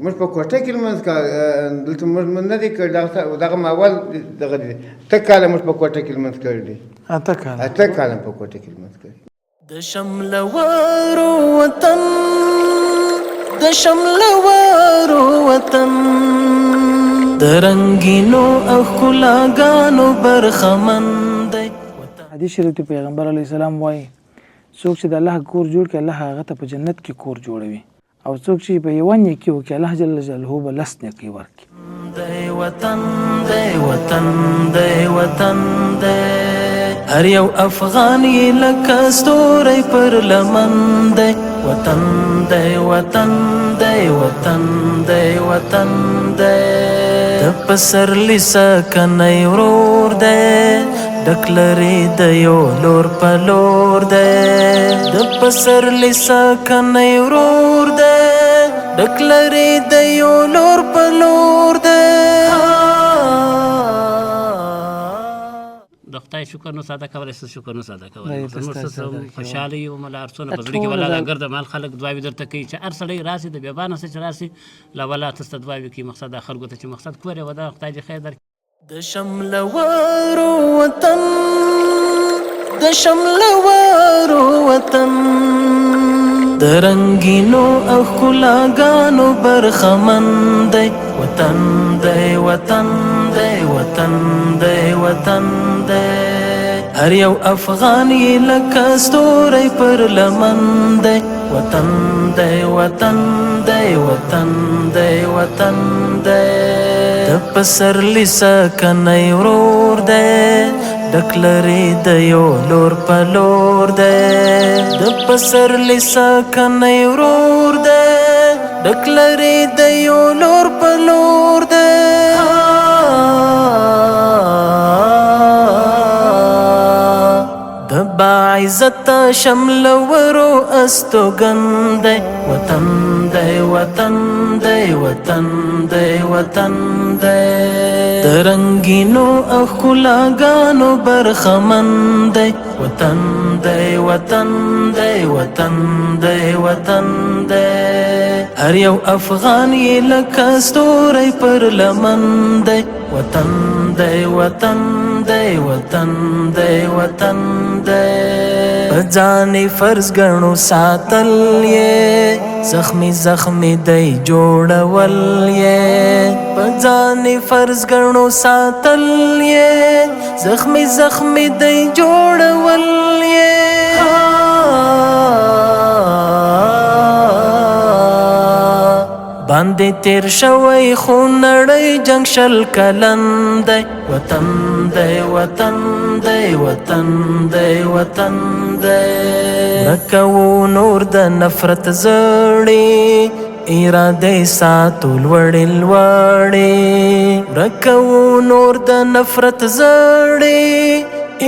موږ په کوټه کې لمونځ دلته موږ نه دی کړی دغه اول دغه دی اته کاله موږ په کوټه کې لمونځ کړی دی. اته کاله په کوټه کې لمونځ کړی. د شملورو وطن د شملورو وطن د رنگینو او ښکلاګانو برخمن دی. حدیث شریف کې پیغمبر علیه السلام وایي څوک چې د الله کور جوړ کړي الله هغه ته په جنت کې کور جوړوي او څوک چې په یوه نیکي وکړي الله جل جلاله به لس نیکۍ ورکړي. دی وطن دی وطن دی وطن دی هر یو افغان یې لکه ستوری پر لمن دی. وطن دی وطن دی وطن دی وطن دی د پسرلي سکنی ورور دی ډک لري د یو لور په لور دی. د پسرلي سکنی ورور دی ډک لري د یو لور په لور دی. د خدای شکر نو ساده کولی څه شکر نو ساده کولی موږ خوشحاله یو مله هر څونه په زړه کې ولاړه ګرده مال خلک دعاوې درته کوي چې هر سړی راسي د بیابانه څه چې راسي له ولا تاسو ته دعاوې کوي مقصد د خلکو ته چې مقصد کور یې وده خدای دې خیر درکړي. د شملورو وطن د شملورو وطن د رنگینو او ښکلاګانو برخمن دی. وطن دی وطن دی وطن دی وطن دی هر یو افغان یې لکه ستوری پر لمن دی. وطن دی وطن دی وطن دی وطن دی د پسرلي سکنی ورور دی ډک لري د یو لور په لور دی. د پسرلي سکنی ورور دی ډک لري د یو لور په لور دی. د باعزت شملورو استوګن دی. وطن دی وطن دی وطن دی وطن دی د رنگینو او ښکلاګانو برخمن دی. وطن دی وطن دی وطن دی وطن دی هر یو افغان یې لکه ستوری پر لمن دی. وطن دی وطن دی وطن دی وطن دی په ځانې فرض ګڼو ساتل یې زخمی زخمی دی جوړول یې په ځانې فرض ګڼو ساتل یې زخمی زخمی دی جوړول یې. باندې تیر شوی خو نړۍ جنگ شل کلن دی. وطن دی وطن دی وطن دی وطن دی نکو نور د نفرت زړی اراده ساتو لوړې لوړې رکو نور د نفرت زړی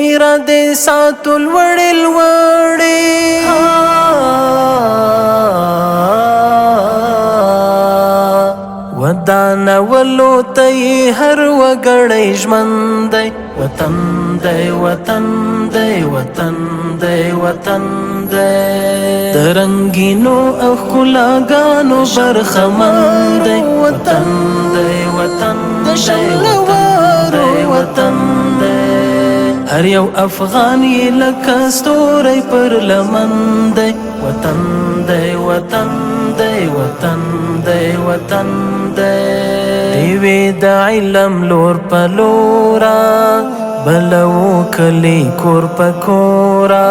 اراده ساتو لوړې لوړې. ودان ولو ته هر وګړی ژوند دی. وطن دی وطن دی وطن دی وطن دی د رنگینو او ښکلاګانو برخمن دی. وطن دی وطن دی وطن دی هر یو افغان یې لکه ستوری پر لمن دی. وطن دی وطن دی وطن دی وطن دی دیوی د علم لور په لورا بلو کلی کور په کورا.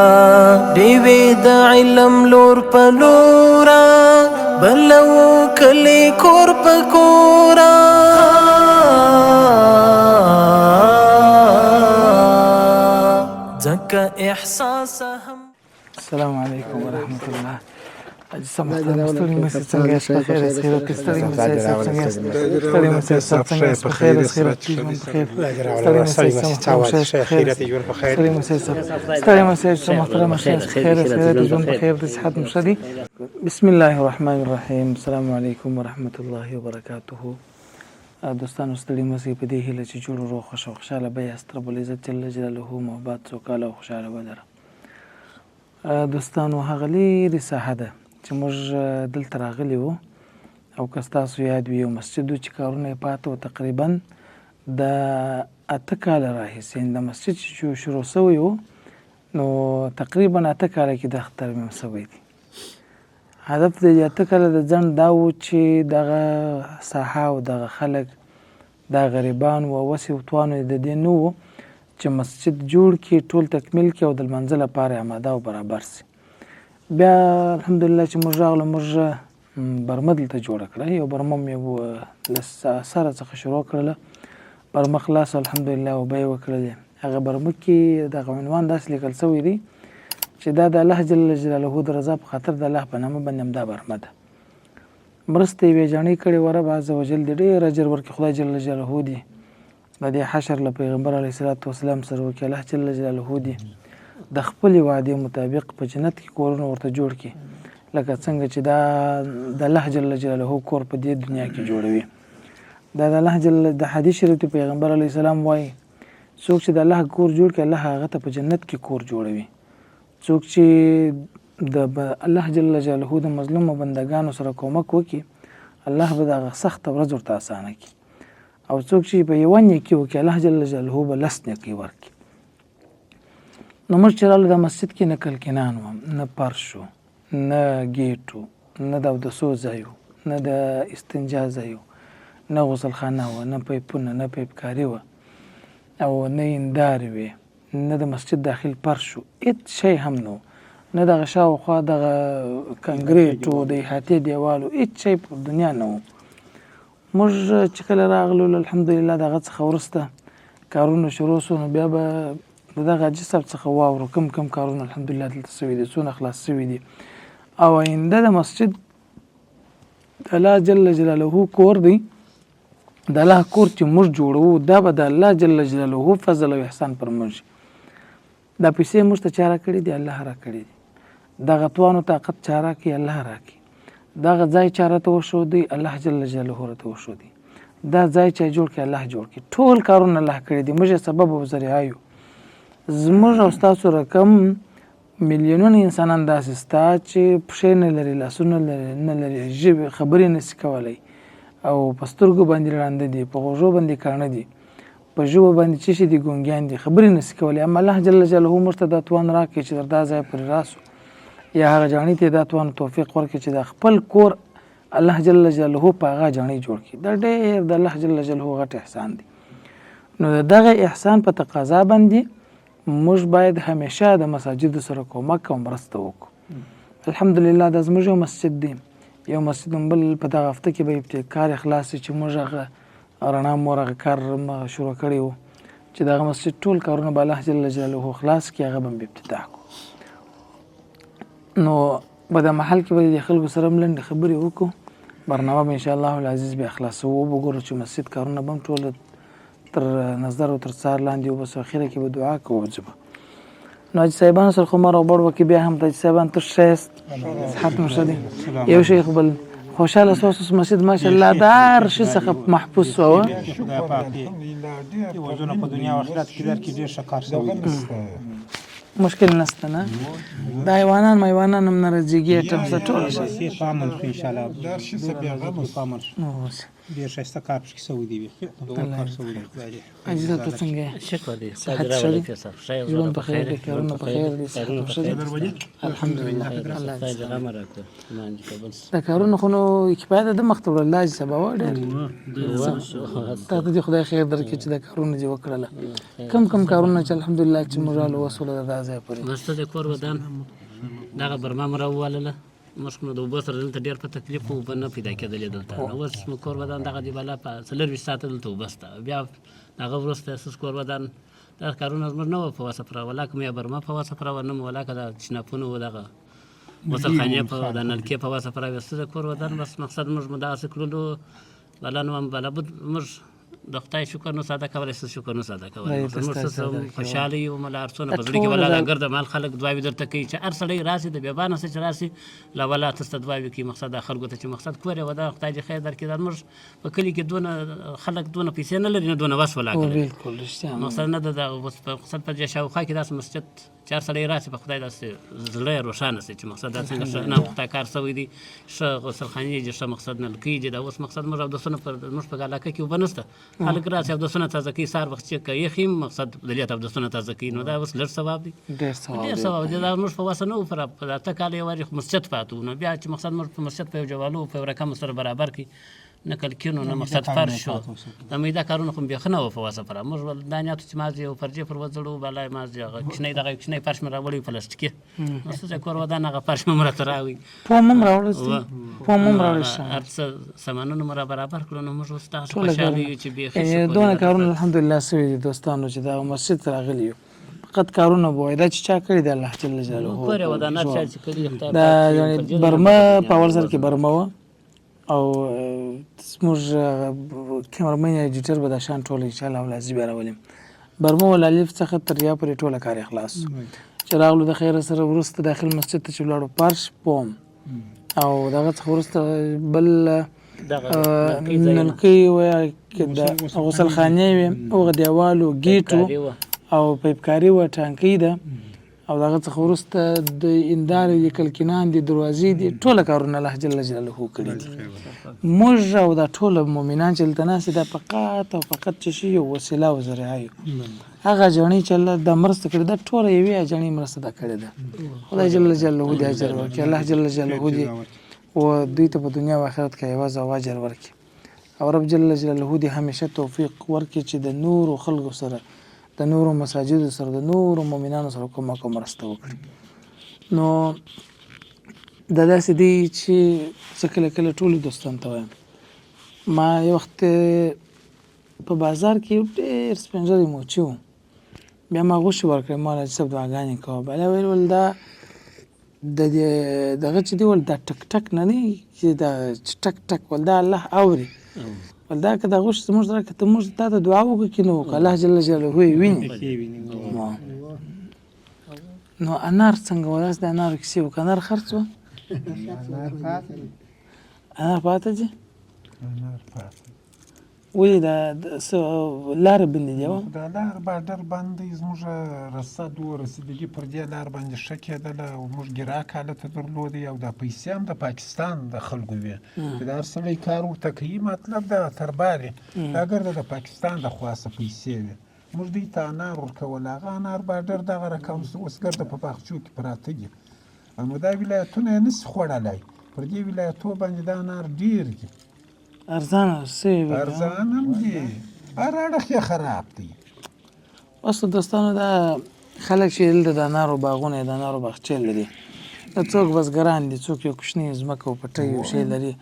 دیوی د علم لور په لورا بلو کلی کور په کورا. ځکه احساس هم. السلام علیکم ورحمت الله. اجسام محترم ستړي مسئ څنګه یاست؟ په خیر است؟ خیرات ستړي مسئ څنګه یاست؟ ستړي مسئ څنګه یاست؟ په خیر است؟ خیرات ژوند په خیر. ستړي مسئ خیرات ژوند په خیر. ستړي مسئ محترم خیر است؟ خیر است؟ خیرات ژوند په خیر. د صحت مشدي. بسم الله الرحمن الرحیم. السلام علیکم ورحمت الله وبرکاته. دوستانو ستړي مسئ په دې هیله چې جوړ روغ خوش او خوشاله به یاست. رب العزت جل جلاله محبت سوکاله او خوشاله بدره. دوستانو هغه لرې ساحه ده چې موږ دلته راغلي وو او که ستاسو یاد وي یو مسجد و چې کارونه یې پاته و تقریبا د 8 کاله راهیسې د مسجد چې شروع سوی و نو تقریبا 8 کاله کې د ترمیم سوی دی. هدف د 8 کاله د ځنډ دا و چې دغه ساحه او دغه خلک دا غریبان و وسې و توانو د دې نه و چې مسجد جوړ کړي ټول تکمیل کړي او د لمانځه لپاره اماده او برابر سي. بیا الحمدلله چې موږ راغلو موږ برمه دلته جوړه کړه. یو برمه مې له سره څخه شروع کړله، برمه خلاص الحمدلله اوبه یې وکړلې. هغه برمه کې دغه عنوان داسې لیکل سوی دی چې دا د الله جل جلاله د رضا په خاطر د الله په نامه باندې همدا برمه ده. مرسته یې ویجاڼۍ کړې وه، رب عز وجل دې ډېر اجر ورکړي خدای جل جلاله دې د دې حشر له پیغمبر علیه الصلاة والسلام سره وکړي. الله جل جلاله دې د خپلې وعدې مطابق په جنت کې کورونه ورته جوړ کړي لکه څنګه چې دا د الله جل جلاله کور په دې دنیا کې جوړوي. دا د الله جل د حدیث شریف پیغمبر علیه السلام وایي څوک چې د الله کور جوړ کړي الله هغه ته په جنت کې کور جوړوي. څوک چې د الله جل جلاله د مظلومو بندګانو سره کومک وکړي الله به دغه سخته ورځ ورته اسانه کړي، او څوک چې په یوه نیکي وکړي الله جل جلاله به 10 نیکۍ ورکړي. نو موږ چې راغلو د مسجد کې نه کلکینان وم، نه فرش و، نه ګیټ و، نه د اودسو ځای و، نه د استنجا ځای و، نه غسلخانه وه، نه پیپونه، نه پیپکاري وه او نه هندارې وې، نه د مسجد داخل فرش و، هېڅ شی هم نه و، نه دغه شاوخوا دغه کنکریټ و د احاطې دیوال و، هېڅ شی په دنیا نه و. موږ چې کله راغلو الحمدلله دغه څخه وروسته کارونه شروع سو، نو بیا به د دغه حاجي صاحب څخه واورو کم کارونه الحمدلله دلته سوي دي، څونه خلاص سوي دي. او آینده د مسجد د الله جل جلاله کور دی، د الله کور چې موږ جوړوو دا به د الله جل جلاله فضل او احسان پر موږ. دا پیسې موږ ته چا راکړي دي؟ الله راکړي دي. دغه توان او طاقت چا راکړي؟ الله راکړي. دغه ځای چا راته وښودی؟ الله جل جلاله راته وښودی. دا ځای چا جوړ کړي؟ الله جوړ کړي. ټول کارونه الله کړي دي، موږ سبب او ذریعه یو. زموږ او ستاسو رقم میلیونونه انسانان داسې سته چې پښې نه لري، لاسونه نه لري، ژبې خبرې نشي کولی او په سترګو باندې ړانده دي، په غوږو باندې کاڼه دي، په ژبه باندې چې شي دي ګونګیان دي، خبرې نشي کولی. اما الله جل جلاله موږ ته دا توان راکړي چې دا ځای پرې راسو، یا هغه جاڼي ته دا توان توفیق ورکړي چې د خپل کور الله جل جلاله په هغه جاڼۍ جوړ کړي. دا ډېر د الله جل جلاله غټ احسان دی. نو دغه احسان په تقاضا باندې موږ باید همیشه د مساجدو سره کومک او مرسته وکړو. الحمدلله دا زموږ یو مسجد دی، یو مسجد بل په دغه هفته کې به ابتکار خلاص چې موږ هغه رڼا مور هغه کار شروع کړی و چې دغه مسجد ټول کارونه به الله جل جلاله خلاص کړي، هغه به افتتاح کړو. نو په د محل کې به د خلکو سره لنډې خبرې وکړو، برنامه به انشاءالله العزیز بیا خلاصو، وګورو چې مسجد کارونه به هم ټول تر نظر او تر څار لاندې وبس، اخره کې به دعا کوو. نو حاجي صاحبانو سره خو ما راوبړ وکړي، بیا هم د حاجي صاحبان تر ښایست صحت مو ښه دی، یو شیخ بل خوشحاله ستاسو مسجد ماشاءالله د هر شي څخه محفوظ شو. وزونه په دنیا او آخرت کې درکې ډېر ښه کار شوی مشکل نشته نه، د حیوانان میوانان هم نه راځي، ګیټ هم څه ټول شي په امن شو انشاءالله په امن شو. ډېر ښایسته کار پکې شوی دی، کار شوی دی. حاجي صاحب ته څنګه شکر دی، صحت ښه دی، ژوند په خیر دی، کارونه په خیر دي، صحت ښه دی الحمدلله. دا کارونه خو نو کفایت ده مخته وړل، الله حاجي صاحب ډېر تا ته دې خدای خیر درکړي چې دا کارونه دې وکړله. کم کارونه چې الحمدلله چې موږ راله وسوله دا ځای پورې وروسته د کور ودان دغه برمه مو راووالله. موږ نو د اوبو سره دلته ډېر په تکلیف وو، اوبه نه پیدا کېدلې دلته. نو اوس مو کور ودان دغه دی بالا په 24 ساعته دلته اوبه شته. بیا هغه وروسته اساس کور ودان دا کارونه زموږ نه وه په وسه پوره، ولا کوم یا برمه په وسه پوره نه، ولا که د چناپونو و دغه غسلخانې په د نلکې په وسه پوره وسته د کور ودان. بس مقصد موږ مو دغسې کړلو بلا نو هم بلا بد موږ د خدای شکر نو ساده کولی، څه شکر نو ساده کولی. موږ څه خوشحاله یو، مله هر څونه په زړه کې ولا د ګرده مال خلک دعاوې درته کوي چې هر سړی راسي د بیابانه څه چې راسي له ولا تاسو ته دعاوې کوي. مقصد د خلکو ته چې مقصد کور یې ودا خدای دې خیر درکړي. دا موږ په کلي کې دونه خلک دونه پیسې نه لري، نه دونه وس ولا کوي. مقصد نه د مقصد په شاوخوا کې داسې مسجد چې هر سړی راسي په خدای داسې زړه یې روښانه سي چې مقصد دا څنګه ښه ناپخته کار سوی دی ښه غسلخانې دي ښه مقصد نلکۍ دي دا اوس مقصد موږ اودسونه زموږ په علاقه کې اوبه نشته خلک راسي اودسونه تازه کوي سهار وخت چې که یخ وي مقصد د لیت اودسونه تازه کوي نو دا اوس لږ ثواب دی ډېر ثواب دی دا موږ په وسه نه وو په اته کاله یو وارې مسجد پاتې وو نو بیا چې مقصد موږ په مسجد په یو جوالو په یو رقم سره برابر کړي نه کلکینو نه مقصد فرش شو د میده کارونه خو بیخ نه وو په واسه پره موږ ول دانیاتو چې مازې یو فرجې پر وځړو بالای مازې هغه کښنی دغه کښنی فرش مې راوړی پلاستیکي نو څه کور ودان هغه فرش مې راته راوړي پوم هم راوړل پوم هم راوړل هر څه سامانونه مې را برابر کړو نو موږ اوس تاسو خوشحاله یو چې بیخ دونه کارونه الحمدلله سوي دي دوستانو چې دا مسجد ته راغلي یو فقط کارونه بوای دا چې چا کړي دی الله جل جلاله پورې ودانات چې کړي دا برمه په اول سر کې برمه وه او زموږ کیمرمن یا ایډیټر به دا شان ټول انشاءالله ولازم بیا راولیم برمه ول الف څخه تر یا پورې ټوله کار خلاص چې راغلو د خیره سره وروسته داخل مسجد ته چې ولاړو فرش پوم او دغه څخه وروسته بل نلکۍ ویا غسلخانې وې هغه دیوال و ګیټ او پیپکاري وه ټانکۍ ده او دغه څخه وروسته د اندارې د کلکینان دي دروازې دي ټوله کارونه الله جل جلاله کړي دي موږ او دا ټوله مؤمنان چې دلته ناست دي دا فقط او فقط چې شي یو وسیله او ذریعه یو هغه جڼۍ چې الله دا مرسته کړې ده ټوله یوې جڼۍ مرسته دا کړې ده خدای جل جلاله دې اجر ورکړي الله جل جلاله دې و دوی ته په دنیا او آخرت کې عوض او اجر ورکړي او رب جل جلاله دې همیشه توفیق ورکړي چې د نورو خلکو سره د نورو مساجدو سره د نورو مؤمنانو سره کومه مرسته وکړي نو دا داسې دی چې زه کله کله ټولو دوستانو ته وایم ما یو وخت په بازار کې یو ډېر سپین ږیری موچي و بیا ما غوښې ورکړې ما ویل صاحب دعاګانې کوه بیا ویل دا د دغه چې دی ول دا ټک ټک نه دی چې دا ټک ټک ول دا الله اوري ول دا که دا غوښې زموږ سره که ته موږ تا ته دعا وکړو که نه وکړو الله جل جلاله یې ویني نو انار څنګه و داسې د انارو کیسې وکړه انار خرڅ وه انار پاته دي ولې دا لاره بندې دی دا لار بارډر باندې زموږ رصد و رسیدګي پر دې لار باندې ښه کېدله او موږ ګراک حالت درلودی او دا پیسې هم د پاکستان د خلکو وې چې دا هر سړی کار ورته کوي مطلب د تربارې دا ګرده د پاکستان د خواسه پیسې وې موږ دوی ته انار ورکول هغه انار بارډر دغه رقم اوس ګرده په باغچو کې پراته دي نو دا ولایتونه یې نسي خوړلی پر دې ولایتو باندې دا انار ډېر دي ارزانه سوي ارزان هم دي هر اړخ یې خراب دی اوس دوستانو دا خلک چې دلته د انارو باغونه د انارو باغچې لري دا څوک بزګران دي څوک یو کوچنۍ ځمکه او پټی یو شی لري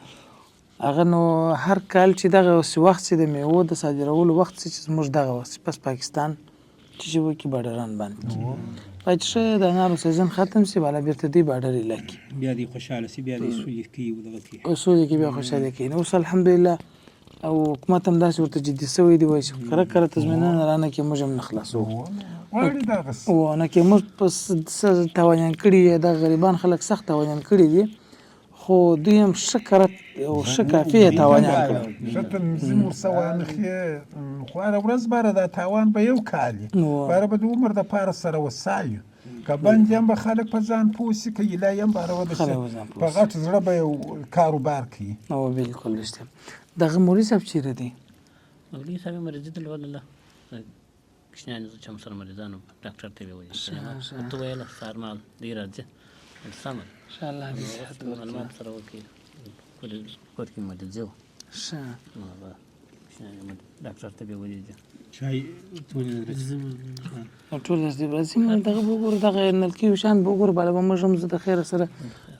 هغه نو هر کال چې دغه وخت چې د میوو د صادرولو وخت چې زموږ دغه وخت پس پاکستان چې وکړي بارډران باندې باید ښه د انارو سیزن ختم شي بالا بیرته دوی بارډر علاقې بیا دې خوشحاله شي بیا دې سولې کوي او دغه کوي سولې کې بیا خوشحاله کوي نو اوس الحمدلله او حکومت هم داسې ورته جدي سوی دی وایي چې کره کره تضمینونه رانه کې موږ هم نه خلاصو نه کې موږ په تاوانیان کړي د غریبان خلک سخت تاوانیان کړي دي خو دوی هم ښه کرت او ښه کافي یې تاوانیان کړي ښه تنظیم ورسوه نخې خو هره ورځ باره دا تاوان به یو کال وي باره به د عمر دپاره سره وسایو که بند یم به خلک په ځان پوه شي که ایله یم به هره په غټ زړه به یو کاروبار کوي بالکل رښتیا دغه مولوي صاحب چیرې دی مولوي صاحب یې مریضي درلودله کوچنیانو چې هم سره مریضانو ډاکټر ته یې وویل ته ویله سهار مهال دی راځي سمه انشاءالله دې صحت معلومات سره وکړي کور کې مریضي وه ښه ډاکټر ته به ولیدل چای ټول درځي راځي دغه به وګورو دغه نلکي شان به وګورو بالا به موږ هم زه د خیره سره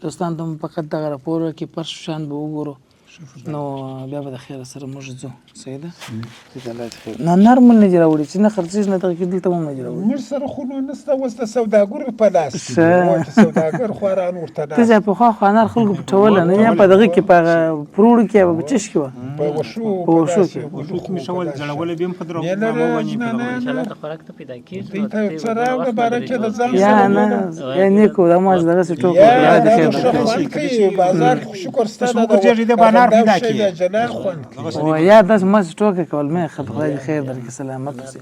دوستان ته فقط دغه راپور کې پرش شان به وګورو نو بیا به د خیره سره موږ ځو صحیح ده نه نرمل نه دي راوړي چې نه خرڅېږي نه دغه کې دلته هم نه دي راوړي موږ سره خو نو نسته اوس د سوداګرو په لاس کې سوداګر خواران ورته ته ځه پخوا خو انار خلکو پټوله نه یا په دغه کې په پروړو کې په چش کې وه په وښو کې مې شول زړولې بیا هم په درو انشاءالله د خوراک ته پیدا کېږي دوی ته یو څه راوړه باره کې د ځان یا نه یا نیکو دا ماز دغسې ټوکو بازار کې شکر ستا د دا پیدا شی کړي بیا جلا خوند کوي او یا داسې مس ټوکه کول مې خد خدای دې خیر درکړي سلامت اوسې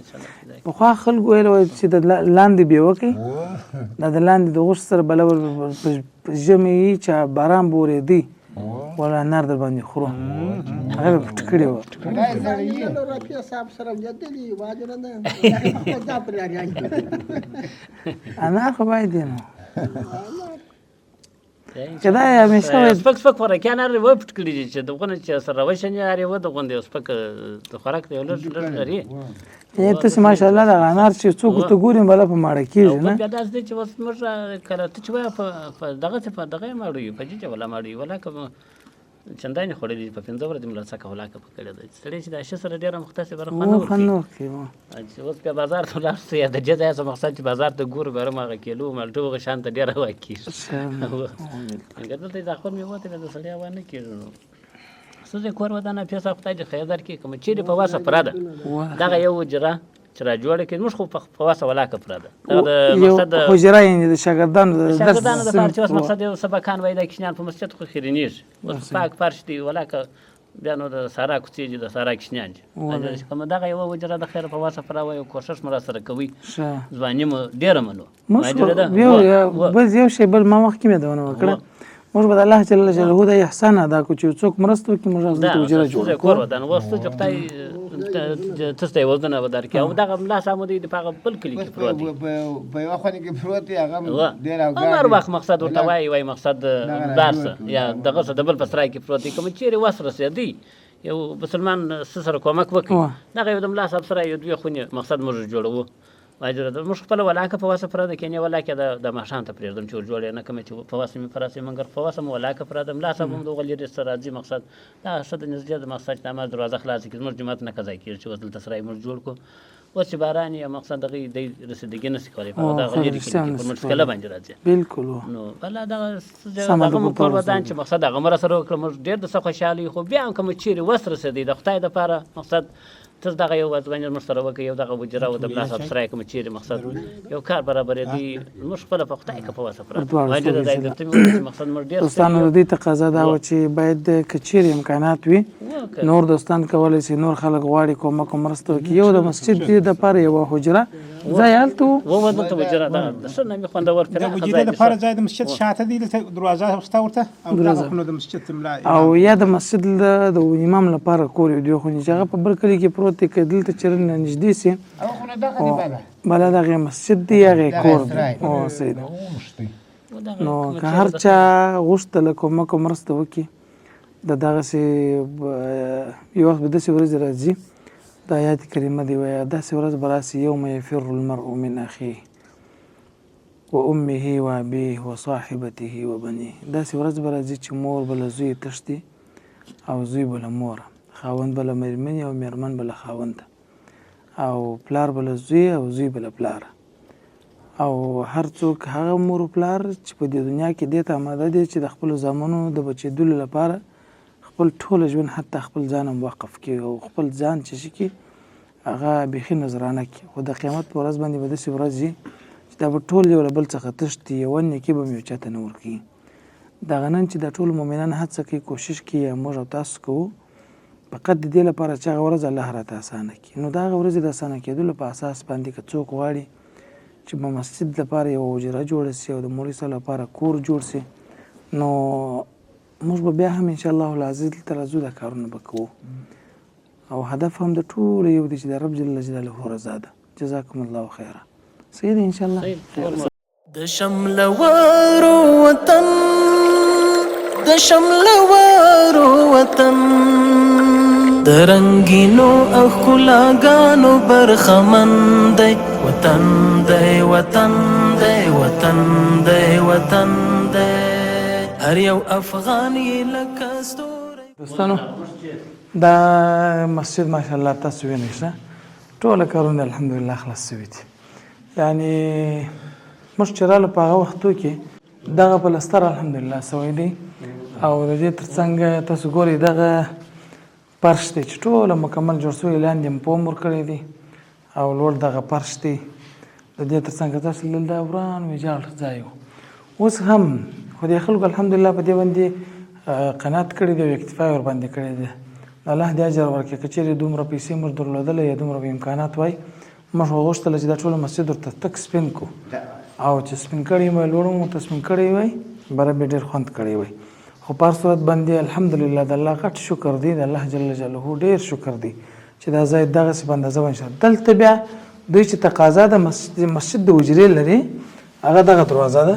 پخوا خلکو ویل وای چې د لاندې بې وکړي دا د لاندې د غوښ سره بله په ژمي وي چې باران به ورېدی ولا انار در باندې خورو هغه به پټ کړي وو انار خو باید دی نو که دا یې همیشه وایي سپک سپک خوراکیان هر و پټ کړي دي چې دغونه چې سره روشن هر یو دغونه دی سپک د خوراک دی لږ لري یې تاسې ماشاءالله دغه انار چې څوک ورته ګوري بله په ماړه کېږي نه بیا داسې دی چې اوس موږ کله ته چې وایه په دغسې په دغه یې ماړو یو په جیجه ولا ماړو یو ولا که چندانې خوړلي په 15 ورځې مې له څکه ولاکه په کړې ده سړی چې د اشي سره ډېره مختصره خوند نه ورکوي چې اوس بیا بازار ته ولاړ شو یا د دې ځایه څه مقصد چې بازار ته ګورو بیا هم هغه کیلو مالټو هغه شان ته ډېره هوا کېږي که دلته د خپل مېوه ته بیا د سړي هوا نه کېږي نو څه دې کور ودانه پیسه خدای دې خیر درکړي که مې چیرې په واسه پوره ده دغه یو حجره چې را جوړه کړي موږ خو په واسه ولاکه پوره ده دغه د مقصد حجره یعنې د شاګردانو د شاګردانو دپاره چې اوس مقصد یو سبقان وایي دا کوچنیان په مسجد خو خیرنېږي اوس پاک فرش دی ولاکه بیا نو د سارا کوڅې دي د سارا کوچنیان دي که مو دغه یوه حجره د خیره په واسه پوره وایي کوښښ مو راسره کوئ ځواني مو ډېره منو بس یو شی بل ما مخکې مې دونه وکړه موږ به د الله جل جلاله د احسان ادا کړو چې څوک مرسته وکړي موږ هغه حجره جوړه کړو کور ودان اوس ته چې خدای تاسو ته وزنه به درکړي او دغه ملا صاحب دی په هغه بل کلي کې پروت دی په یوه خونې کې پروت دی هغه ډېر هر وخت مقصد ورته وایي مقصد داسه یا دغه څه د بل په سرای کې پروت دی کوم چیرې وس رسېدی یو مسلمان سره کومک وکړي دغه یو د ملا صاحب سره یو دوه خونې مقصد موږ جوړوو موږ خپله ولاکه په واسه پوره ده کینې ولاکې د ماښام ته پرېږدم چې ور جوړ یې نه کړم چې په واسه مې پراسې منګر په واسه مې ولاکه پوره ده ملا صاحب هم دغه لرې سره راځي مقصد دا ښه د نږدې د مقصد چې د نماز دروازه خلاصه کړي زموږ جومات نه قضا کېږي چې اوس دلته سرای موږ جوړ کړو اوس چې باران یا مقصد دغه دی رسیدګي نشي کولی په دغه لرې کلي کې پر مټکله باندې راځي بالکل نو بله دغه مو کور ودان چې مقصد هغه مو راسره وکړه موږ ډېر د څه خوشحاله یو خو بیا هم که مو چیرې وس رسېدی د خدای دپاره مقصد تاسو دغه یو ځواني موږ سره وکړئ یو دغه حجره او د ملا صاحب سرای کوم چیرې مقصد یو کار برابرېدی موږ خپله په خدای که په واسه پوره مقصد موږ ډېر دوستانو د دې تقاضا دا وه چې باید که چیرې امکانات وي نور دوستان کولی شي نور خلک غواړي کومک او مرسته وکړي یو د مسجد دې دپاره یوه حجره ځای هلته و دلته حجره ده د ښه نامې خوندور د حجرې دپاره ځای د مسجد شاته دی دلته دروازه شته ورته او دغه خونو د مسجد ملا او یا د مسجد د امام لپاره کور یو دوه خونې چې هغه په بل کلي کې پروت دی که دلته چېرې نږدې سي بله دغه مسجد دی هغې کور دی صحیح ده نو که هر چا غوښتله کومک او مرسته وکړي د دغسې یو وخت به داسې ورځې راځي د آیات کریمه دی وایه داسې ورځ به راسي یوم یفر المرء من اخیه و امه و ابیه و صاحبته و بنیه داسې ورځ به راځي چې مور به له زوی تښتي او زوی به له موره خاوند به له مېرمنې او مېرمن به له خاونده او پلار به له زوی او زوی به له پلاره او هر څوک هغه مور و پلار چې په دې دنیا کې دې ته آماده دی چې د خپلو زامنو د بچېدلو لپاره خپل ټول ژوند حتی خپل ځان هم وقف کړي او خپل ځان چې شي کړي هغه بیخي نظرانه کړي خو د قیامت په ورځ باندې به داسې ورځ وي چې دا به ټول یو له بل څخه تښتي یوه نیکي به مې یو چاته نه ورکوي دغه نن چې دا ټول مؤمنان هڅه کوي کوشش کوي یا موږ او تاسو کوو فقط د دې لپاره چې هغه ورځ الله راته اسانه کړي نو د هغه ورځې د اسانه کېدلو په اساس باندې که څوک غواړي چې په مسجد لپاره یوه حجره جوړه سي او د مولوي صاحب لپاره کور جوړ سي نو موږ به بیا هم انشاءالله العزیز دلته راځو دا کارونه به کوو او هدف هم د ټولو یو دی چې د رب جل جلاله رضا ده جزاکم الله خیره صحیح دی انشاءالله د شملوارو وطن د شملوارو وطن د رنگینو او ښکلاګانو برخمن دی وطن دی وطن دی وطن دی وطن دی هر یو افغان یې لکه ستوری دوستانو دا مسجد ماشاءالله تاسو وینئ ښه ټوله کارونه الحمدلله خلاص شوي دي یعنې موږ چې راغلو په هغه وختو کې دغه پلستر الحمدلله سوی دی او د دې تر څنګ تاسو ګورئ دغه فرش دی چې ټوله مکمل جوړ شوی لاندې هم پوم ورکړی دی او لوړ دغه فرش دی د دې تر څنګ تاسو لیدل دا وران ویجاړ ځای و اوس هم خو دې خلکو الحمدلله په دې باندې قناعت کړی دی او اکتفا ورباندې کړی دی. الله دې اجر ورکړي. که چېرې دومره پیسې موږ درلودلی یا دومره امکانات وای موږ غوښتله چې دا ټوله مسجد ورته تک سپین کړو او چې سپین کړی وای لوړ مو ته سپین کړی وای بره به ډېر خوند کړی وای. خو په هر صورت باندې الحمدلله د الله غټ شکر دی، د الله جل جلاله ډېر شکر دی چې دا ځای دغسې په اندازه باندې شو. دلته بیا دوی چې تقاضا د مسجد د حجرې لري هغه دغه دروازه ده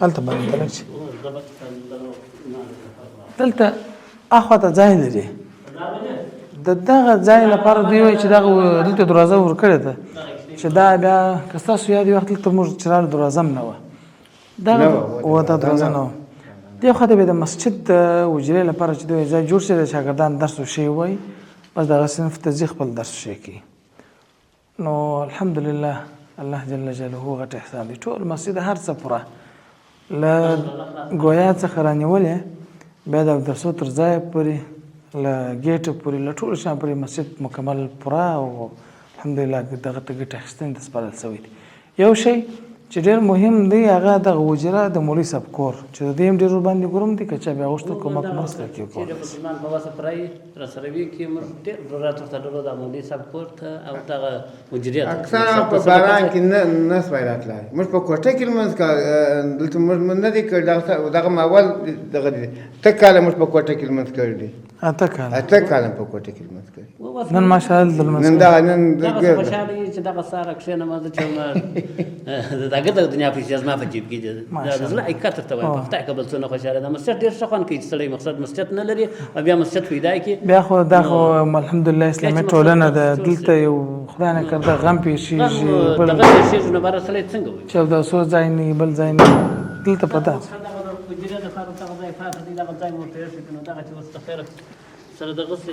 هلته باندې تلک شي دلته اخوا ته ځای لري د دغه ځای لپاره دوی وایي چې دغه دلته دروازه ورکړې ده چې دا بیا که ستاسو یاد وي وخت دلته موږ چې راغلو دروازه هم نه وه دغه ورته دروازه نه وه. دې خوا ته بیا د مسجد د حجرې لپاره چې دوی ځای جوړ شوی د شاګردان درس وشی وایي بس دغه صنف ته ځي خپل درس وشی کوي. نو الحمدلله الله جل جلاله غټ احسان دی. ټول مسجد هر څه پوره له ګویا څخه رانیولې بیا د درسو تر ځایه پورې له ګیټه پورې له ټولو شیانو پورې مسجد مکمل پوره او الحمدلله دغه ته ګټه اخیستنې ته سپارل شوی دی. یو شی چې ډېر مهم دی هغه دغه حجره د مولوي صاحب کور چې د دې هم ډېر ورباندې ګورم دی که چا بیا غوښتل کومک مرسته کوي چې د مسلمان په واسه پرای راسره وي کې موږ ډېر ضرورت ورته درلود د مولوي صاحب کور ته او دغه حجرې ته اکثره په باران کې نه سوای راتلای. موږ په کوټه کې لمونځ دلته موږ نه دی کړی دغه اول دغه دی ته کاله موږ په کوټه کې لمونځ کړی دی اته کاله په کوټه کې لمونځ کړی نن ماشاءالله نن دا نن دغه خوشاله یې چې دغه ساره کښېنم زه چې دغه د دنیا پیسې زما په جیب کې دي د زړه حقیقت ورته وایم په خدای که بل څونه خوشاله ده. مسجد ډېر ښه خوند کوي چې سړی مقصد مسجد نه لري او بیا مسجد پیدا کړي بیا خو دا خو الحمدلله اسلامي ټولنه ده دلته یو خدای نه کرده غم پیښیږي دغه پیښیږي نو باره سړی څنګه وایي چې اوداسو ځای نه بل ځای نه دلته په داسې حجرې دپاره دغه ځای پاته دی دغه ځای مو ورته ایښی کړي نو دغه چې اوس د خیره سره دغسې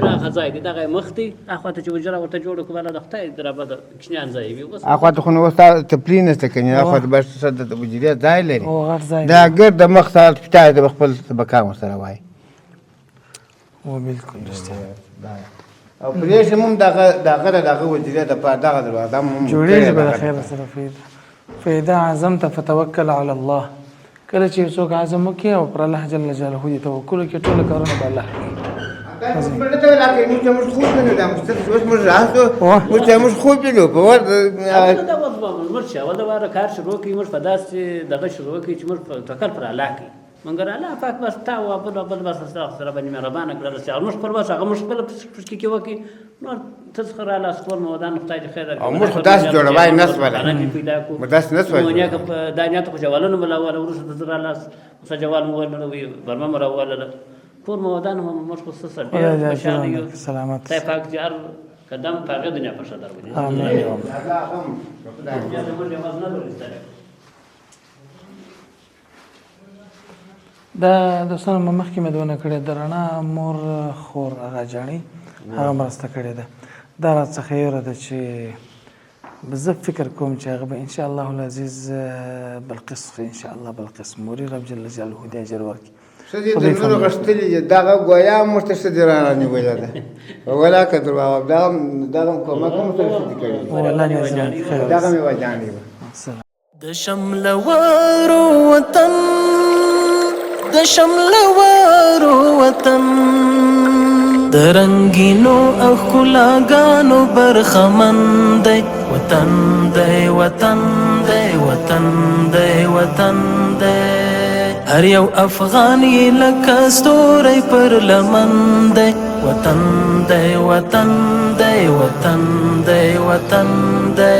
پراخه ځای دی دغه یې مخ دی اخوا ته چې حجره ورته جوړه کړو بله د خدای درابه د کوچنیان ځای وي اخوا ته خو نو اوس تپلي نشته که نه اخوا ته بس د حجرې ځای لري او غټ ځای دا ګرد د مخ سره پټای د خپل سبقان ورسره وایي او بالکل رښتیا او پرېښې هم دغه حجرې دپاره دغه دروازه هم جوړېږي به د خیره سره فإذا عزمت فتوکل علی الله. کله چې څوک عزم وکړي او پر الله جل جلاله دې توکل وکړي ټوله کارونه به الله کوي. موږ خوب وینو په ور اول د واره کار شروع کړي موږ په داسې دغه شروع کړي چې موږ توکل پر الله کوي مګر الله پاک بس تا او بل بس سره باندې مهربانه کړل چې موږ پر بس هغه موږ خپل پښتو کې وکړي نو تذكر على اسطول مودان محتاج خير او موږ داس جوړوای نس ولا مو داس نس ولا مونږه په دانیات په جوالونو بل اول ورسره د زرا لاس سجوال مو ولا وي برما مر اول کور مودان هم موږ خو سره ډیر خوشاله یو سلامت ته پاک جار قدم پاګه دنیا په شادر ودی امين دا دوستانو مخکې مې دونه کړې د رڼا مور خور هغه جاڼي هغه مرسته کړې ده دا راڅخه یوره ده چې زه فکر کوم چې هغه به انشاءالله العزیز بلقیس انشاءالله بلقیس موري رب جل جلاله دې اجر ورکړي ښځې د نورو غښتلي دي دغه ګویا موږ ته ښځې رانیولې ده ولا که دروغ دغه کومک هم سره ښځې کړي دغه مې وجانې وه د شملورو وطن د شملورو وطن د رنگینو او ښکلاګانو برخمن دی وطن دی وطن دی وطن دی وطن دی هر یو افغان یې لکه ستوری پر لمن دی وطن دی وطن دی وطن دی وطن دی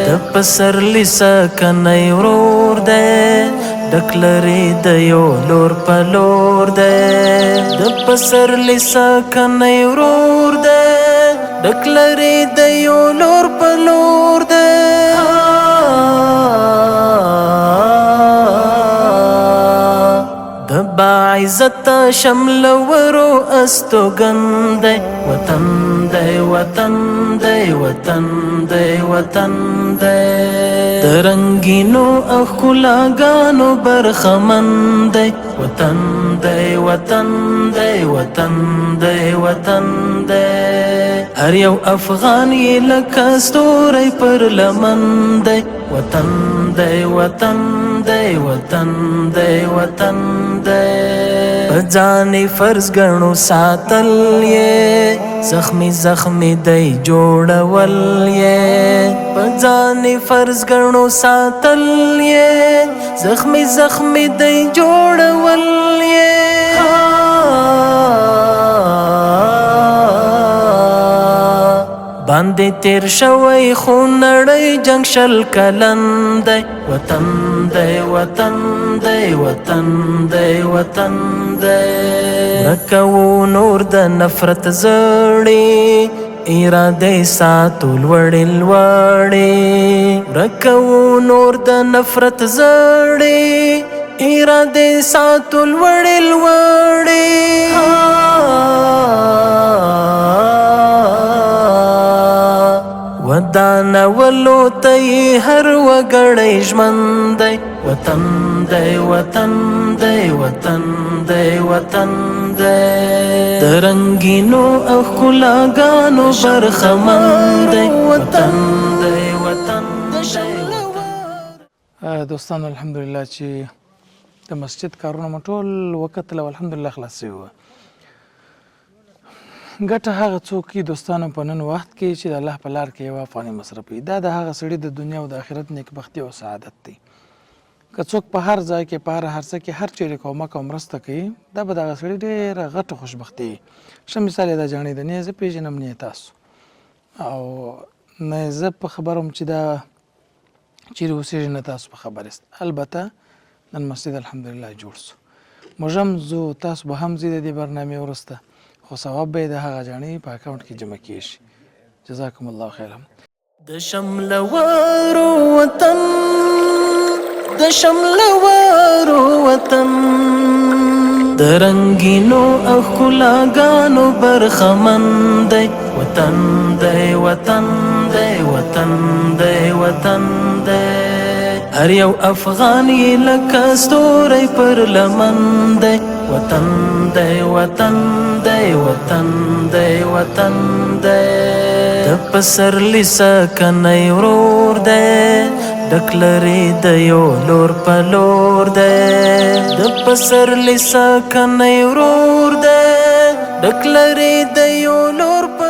د پسرلی سکنی ورور دی ډک لري د یو لور په لور دی د پسرلی سکنی ورور دی ډک لري د یو لور په لور دی د باعزت شملورو استوګن دی وطن دی وطن دی وطن دی وطن دی د رنگینو او ښکلاګانو برخمن دی وطن دی وطن دی وطن دی وطن دی هر یو افغان یې لکه ستوری پر لمن دی وطن دی وطن دی وطن دی وطن دی بځانې فرض ګڼو ساتل یې زخمی زخمی دی جوړول یې بځانې فرض ګڼو ساتل یې زخمی زخمی دی جوړول یې باندې تیر شوی خو نړۍ جنگ شل کلن دی وطن دی وطن دی وطن دی وطن دی رکو نور د نفرت زړی اراده ساتو لوړې لوړې رکو نور د نفرت زړی اراده ساتو لوړې لوړې ودان ولو ته هر وګړی ژوند دی وطن دی وطن دی وطن دی وطن دی د رنګینو او ښکلاګانو برخمن دی وطن دی وطن دی دوستانو الحمدلله چې د مسجد کارونه مو ټول وکتل او الحمدلله خلاص شوي وه ګټه هغه څوک دي دوستانو په نن وخت کې چې د الله په لار کې یو افغاني مصرفوي دا د هغه سړي د دنیا او د آخرت نیکبختي او سعادت دی که څوک په هر ځای کې په هر څه کې هر چیرې کومک او مرسته کوي دا به دغه سړي ډېره غټه خوشبختي ښه مثال یې دا جانې ده نه یې زه پېژنم نه یې تاسو او نه یې زه په خبره وم چې دا چیرې اوسېږي نه تاسو په خبر یاست البته نن مسجد الحمدلله جوړ سو موږ هم ځو تاسو به هم ځئ د دې برنامې وروسته خو ثواب به یې د هغه جانې په اکاونټ کې جمع کیږي جزاکم الله خیرا د شملوارو وطن د شملوارو وطن د رنګینو او ښکلاګانو برخمن دی وطن دی وطن دی وطن دی وطن دی هر یو افغان یې لکه ستوری پر لمن دی وطن دی وطن دی وطن دی وطن دی د پسرلي سکنی ورور دی ډک لري د یو لور په لور دی د پسرلي سکنی ورور دی ډک لري د یو لور په